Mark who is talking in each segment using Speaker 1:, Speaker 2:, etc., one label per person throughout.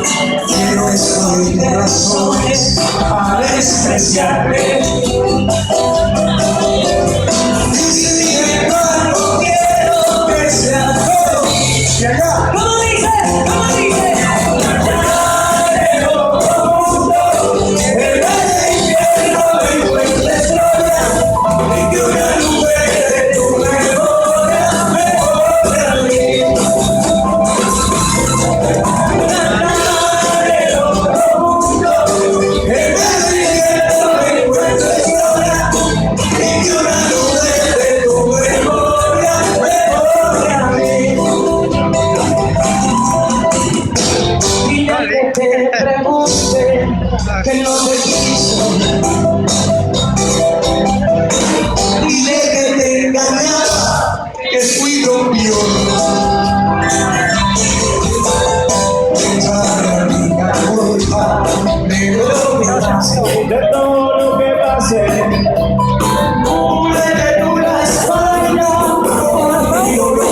Speaker 1: Quiero estoy de razones para despreciarme. Y sin embargo quiero que sea todo. Y acá,
Speaker 2: ¿Cómo dice? ¿Cómo dice?
Speaker 1: el infierno encuentre gloria, y que una nube de tu memoria me borre a mí. Te pregunte que no te quiso, dile que te engañaba, que fui lo peor. Echar la culpa de lo que pasó, de todo lo que pasé. Pude de una espalda por mi dolor.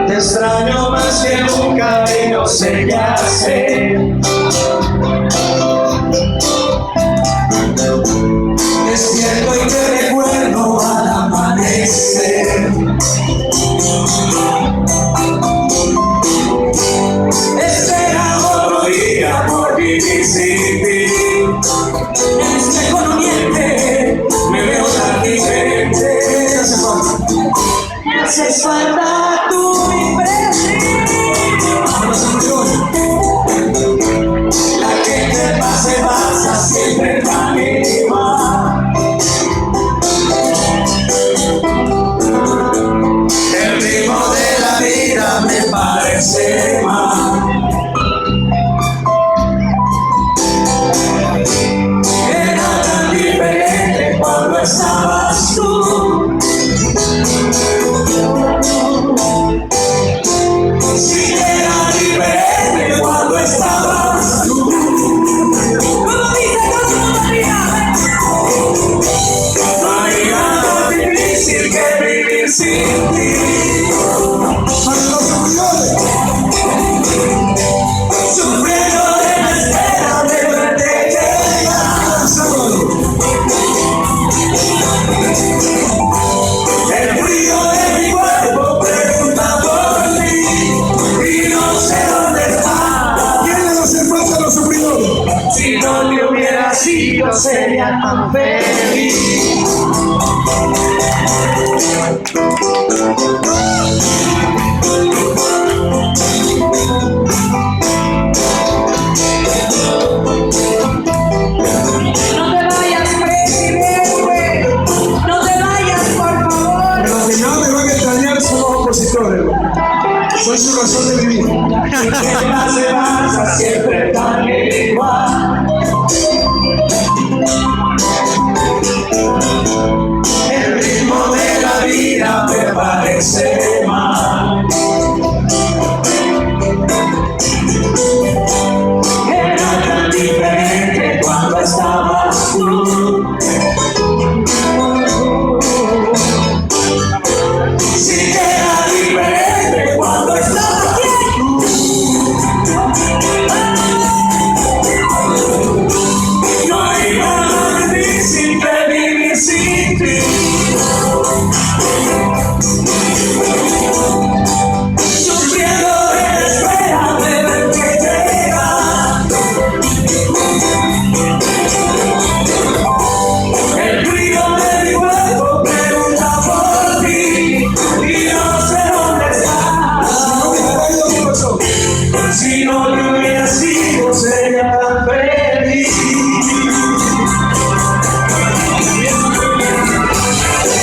Speaker 1: Te extraño más que nunca y no sé qué hacer. Despierto y te recuerdo al amanecer. Espera otro día por vivir sin ti. En este cononiente me veo tan diferente. Me hace falta tu la gente pasa siempre tan igual. El ritmo de la vida me parece mal. Era tan diferente cuando estabas tú. Sí, era diferente cuando estabas tú. No hay nada difícil que vivir sin ti. Sufriendo de la espera de verte llegar. El frío de mi cuerpo pregunta por ti y no sé dónde está.
Speaker 3: ¿Quién les hace falta a los sufridores?
Speaker 1: Si no te hubiera sido sería tan feliz.
Speaker 2: No te vayas, presidente. No te vayas, por favor.
Speaker 3: Los que no me van a extrañar son los opositores. Soy su razón de vivir.
Speaker 1: ¿Qué más se pasa siempre tan igual? El ritmo de la vida me parece Getsemaní. Era tan diferente cuando estabas tú. Sí, era diferente cuando estabas tú. No hay nada difícil que vivir sin ti. Sufriendo en espera de ver que llega el frío de mi cuerpo, pregunta por ti y no sé dónde estás. Si no te hubiera sido, sería tan feliz.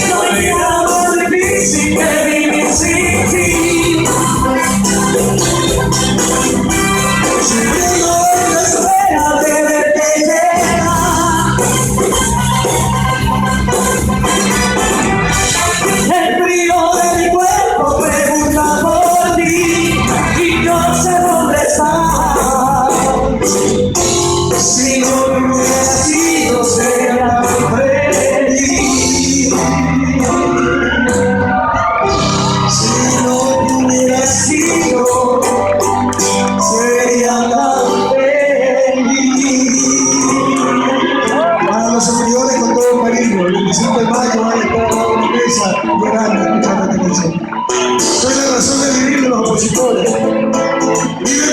Speaker 1: No hay nada más difícil que vivir sin ti. Sufriendo en la espera de ver que llega el frío de mi cuerpo, pregunta por ti y no sé dónde estás. Si no te hubiera sido, sería tan feliz. Si no te hubiera sido, sería tan feliz.
Speaker 3: Para los seguidores con todo cariño, el 25 de mayo van a estar en una mesa llorando, escuchando esta canción. Soy la razón de vivir de los opositores. Vive